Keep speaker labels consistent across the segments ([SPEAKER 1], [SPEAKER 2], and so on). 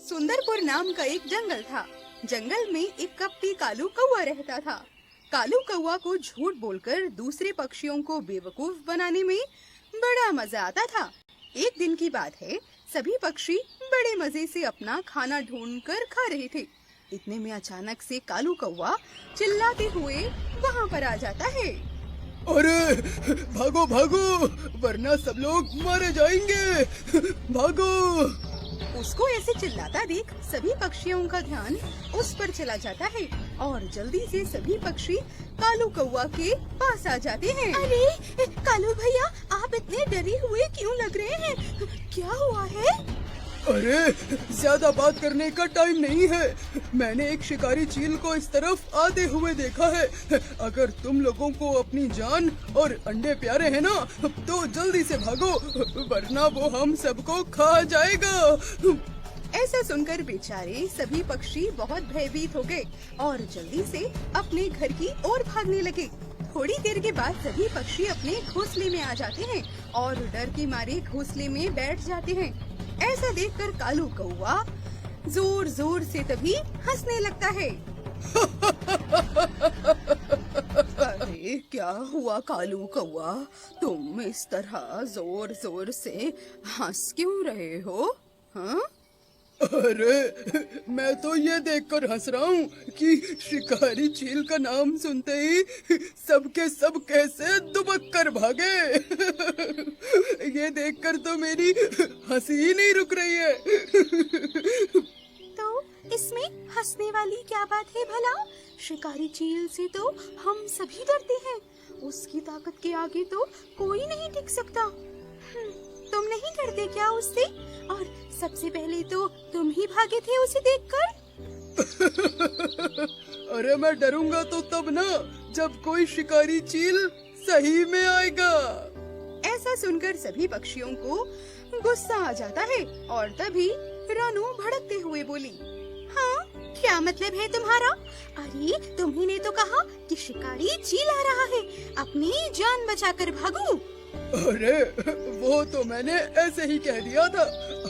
[SPEAKER 1] सुंदरपुर नाम का एक जंगल था। जंगल में एक कपटी कालू कौवा रहता था। कालू कौवा को झूठ बोलकर दूसरे पक्षियों को बेवकूफ बनाने में बड़ा मजा आता था। एक दिन की बात है, सभी पक्षी बड़े मजे से अपना खाना ढूंढकर खा रहे थे। इतने में अचानक से कालू कौवा चिल्लाते हुए वहाँ पर आ जाता है।
[SPEAKER 2] अरे भागो भागो, वरना सब लोग मारे जाएंगे, भागो।
[SPEAKER 1] उसको ऐसे चिल्लाता देख सभी पक्षियों का ध्यान उस पर चला जाता है और जल्दी से सभी पक्षी कालू कौवा के पास आ जाते हैं। अरे कालू भैया, आप इतने डरे हुए क्यों लग रहे हैं? क्या हुआ है?
[SPEAKER 2] अरे ज्यादा बात करने का टाइम नहीं है। मैंने एक शिकारी चील को इस तरफ आते हुए देखा है। अगर तुम लोगों को अपनी जान और अंडे प्यारे हैं ना, तो जल्दी से भागो, वरना वो हम सबको खा जाएगा।
[SPEAKER 1] ऐसा सुनकर बेचारे सभी पक्षी बहुत भयभीत हो गए और जल्दी से अपने घर की ओर भागने लगे। थोड़ी देर के बाद सभी पक्षी अपने घोंसले में आ जाते हैं और डर के मारे घोंसले में बैठ जाते हैं। ऐसा देखकर कालू कौवा जोर जोर से तभी हंसने लगता है। अरे क्या हुआ कालू कौवा, तुम इस तरह जोर जोर से हंस क्यों रहे हो? हाँ?
[SPEAKER 2] अरे मैं तो ये देखकर हंस रहा हूँ कि शिकारी चील का नाम सुनते ही सबके सब कैसे दुबक कर भागे। ये देखकर तो मेरी हंसी ही नहीं रुक रही है।
[SPEAKER 1] तो इसमें हंसने वाली क्या बात है भला? शिकारी चील से तो हम सभी डरते हैं। उसकी ताकत के आगे तो कोई नहीं टिक सकता। तुम नहीं डरते क्या उससे? और सबसे पहले तो तुम ही भागे थे उसे देखकर।
[SPEAKER 2] अरे मैं डरूंगा तो तब ना, जब कोई शिकारी चील सही में आएगा।
[SPEAKER 1] ऐसा सुनकर सभी पक्षियों को गुस्सा आ जाता है और तभी रानू भड़कते हुए बोली, हाँ क्या मतलब है तुम्हारा? अरे तुम्ही ने तो कहा कि शिकारी चील आ रहा है, अपनी जान बचाकर भागो।
[SPEAKER 2] अरे वो तो मैंने ऐसे ही कह दिया था,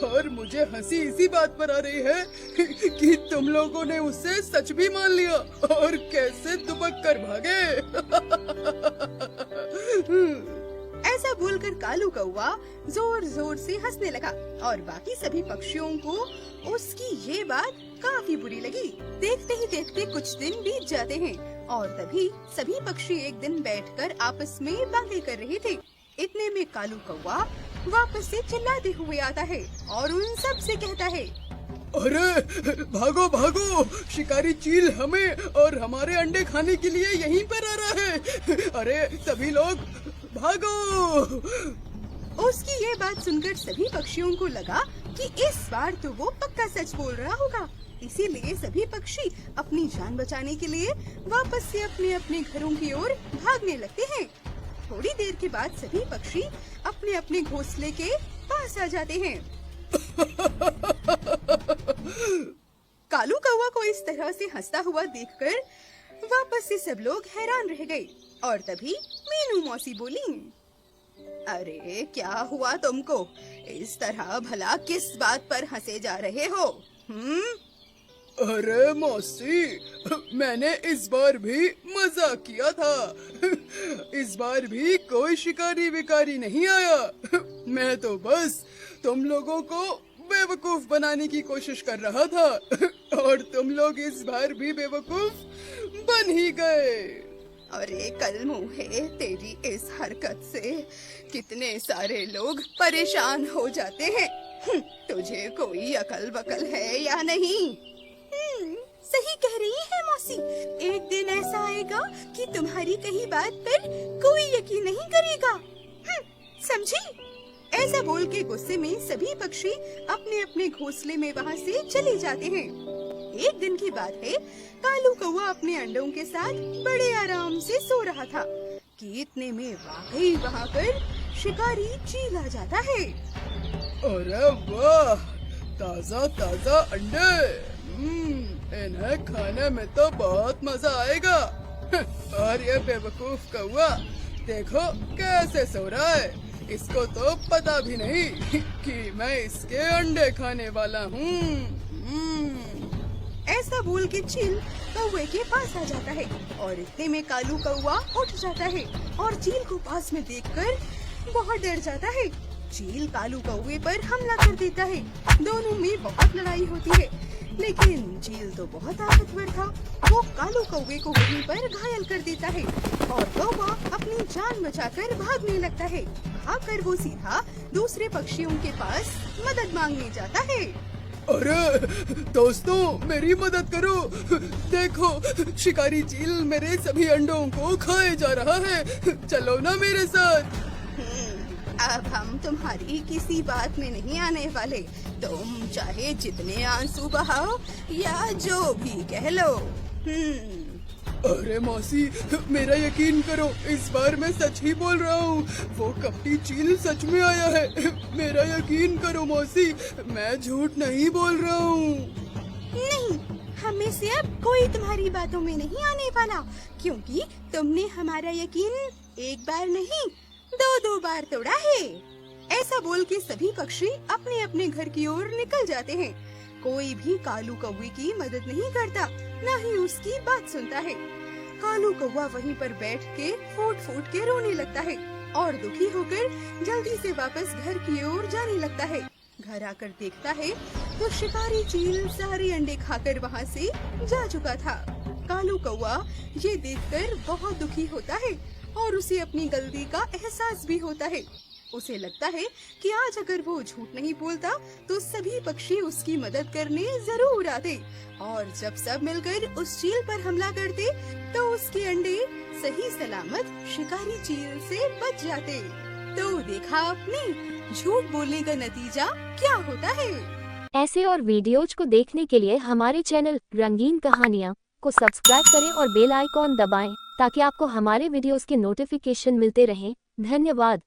[SPEAKER 2] और मुझे हंसी इसी बात पर आ रही है कि तुम लोगों ने उससे सच भी मान लिया और कैसे दुबक कर भागे।
[SPEAKER 1] ऐसा बोलकर कालू कौवा जोर जोर से हंसने लगा और बाकी सभी पक्षियों को उसकी ये बात काफी बुरी लगी। देखते ही देखते कुछ दिन बीत जाते हैं और तभी सभी पक्षी एक दिन बैठकर आपस में बातें कर रहे थे। इतने में कालू कौवा वापस से चिल्लाते हुए आता है और उन सब से कहता है,
[SPEAKER 2] अरे भागो भागो, शिकारी चील हमें और हमारे अंडे खाने के लिए यहीं पर आ रहा है। अरे सभी लोग भागो।
[SPEAKER 1] उसकी ये बात सुनकर सभी पक्षियों को लगा कि इस बार तो वो पक्का सच बोल रहा होगा। इसीलिए सभी पक्षी अपनी जान बचाने के लिए वापस से अपने अपने घरों की ओर भागने लगते हैं। थोड़ी देर के बाद सभी पक्षी अपने अपने घोंसले के पास आ जाते हैं। कालू कौवा को इस तरह से हंसता हुआ देखकर वापस से सब लोग हैरान रह गए और तभी मीनू मौसी बोली, अरे क्या हुआ तुमको? इस तरह भला किस बात पर हंसे जा रहे हो?
[SPEAKER 2] अरे मौसी, मैंने इस बार भी मजा किया था। इस बार भी कोई शिकारी विकारी नहीं आया। मैं तो बस तुम लोगों को बेवकूफ बनाने की कोशिश कर रहा था और तुम लोग इस बार भी बेवकूफ बन ही गए।
[SPEAKER 1] अरे कल मुँहे, तेरी इस हरकत से कितने सारे लोग परेशान हो जाते हैं। तुझे कोई अकल बकल है या नहीं? सही कह रही है मौसी। एक दिन ऐसा आएगा कि तुम्हारी कही बात पर कोई यकीन नहीं करेगा। समझी? ऐसा बोल के गुस्से में सभी पक्षी अपने अपने घोंसले में वहाँ से चले जाते हैं। एक दिन की बात है, कालू कौवा अपने अंडों के साथ बड़े आराम से सो रहा था कि इतने में वाकई वहाँ पर शिकारी चील आ जाता है।
[SPEAKER 2] अरे वाह, ताजा ताजा अंडे, इन्हें खाने में तो बहुत मजा आएगा। और ये बेवकूफ कौवा देखो कैसे सो रहा है। इसको तो पता भी नहीं कि मैं इसके अंडे खाने वाला हूँ।
[SPEAKER 1] ऐसा बोल के चील कौवे के पास आ जाता है और इतने में कालू कौवा उठ जाता है और चील को पास में देखकर बहुत डर जाता है। चील कालू कौवे पर हमला कर देता है। दोनों में बहुत लड़ाई होती है, लेकिन चील तो बहुत ताकतवर था। वो कालू कौवे को वहीं पर घायल कर देता है और कौवा अपनी जान बचाकर भागने लगता है। भागकर वो सीधा दूसरे पक्षियों के पास मदद मांगने जाता है।
[SPEAKER 2] अरे दोस्तों, मेरी मदद करो। देखो, शिकारी चील मेरे सभी अंडों को खाए जा रहा है। चलो ना मेरे साथ।
[SPEAKER 1] अब हम तुम्हारी किसी बात में नहीं आने वाले। तुम चाहे जितने आंसू बहाओ या जो भी कह लो।
[SPEAKER 2] अरे मौसी, मेरा यकीन करो, इस बार मैं सच ही बोल रहा हूँ। वो कपटी चील सच में आया है। मेरा यकीन करो मौसी, मैं झूठ नहीं बोल रहा हूँ।
[SPEAKER 1] नहीं, हमें से अब कोई तुम्हारी बातों में नहीं आने वाला, क्योंकि तुमने हमारा यकीन एक बार नहीं 2 बार तोड़ा है। ऐसा बोल के सभी पक्षी अपने अपने घर की ओर निकल जाते हैं। कोई भी कालू कौवे की मदद नहीं करता, न ही उसकी बात सुनता है। कालू कौवा वहीं पर बैठ के फूट फूट के रोने लगता है और दुखी होकर जल्दी से वापस घर की ओर जाने लगता है। घर आकर देखता है तो शिकारी चील सारे अंडे खाकर वहाँ से जा चुका था। कालू कौवा ये देखकर बहुत दुखी होता है और उसे अपनी गलती का एहसास भी होता है। उसे लगता है कि आज अगर वो झूठ नहीं बोलता तो सभी पक्षी उसकी मदद करने जरूर आते और जब सब मिलकर उस चील पर हमला करते तो उसके अंडे सही सलामत शिकारी चील से बच जाते। तो देखा आपने, झूठ बोलने का नतीजा क्या होता है।
[SPEAKER 3] ऐसे और वीडियोज को देखने के लिए हमारे चैनल रंगीन कहानियाँ को सब्सक्राइब करें और बेल आइकॉन दबाएं ताकि आपको हमारे वीडियोस के नोटिफिकेशन मिलते रहें। धन्यवाद।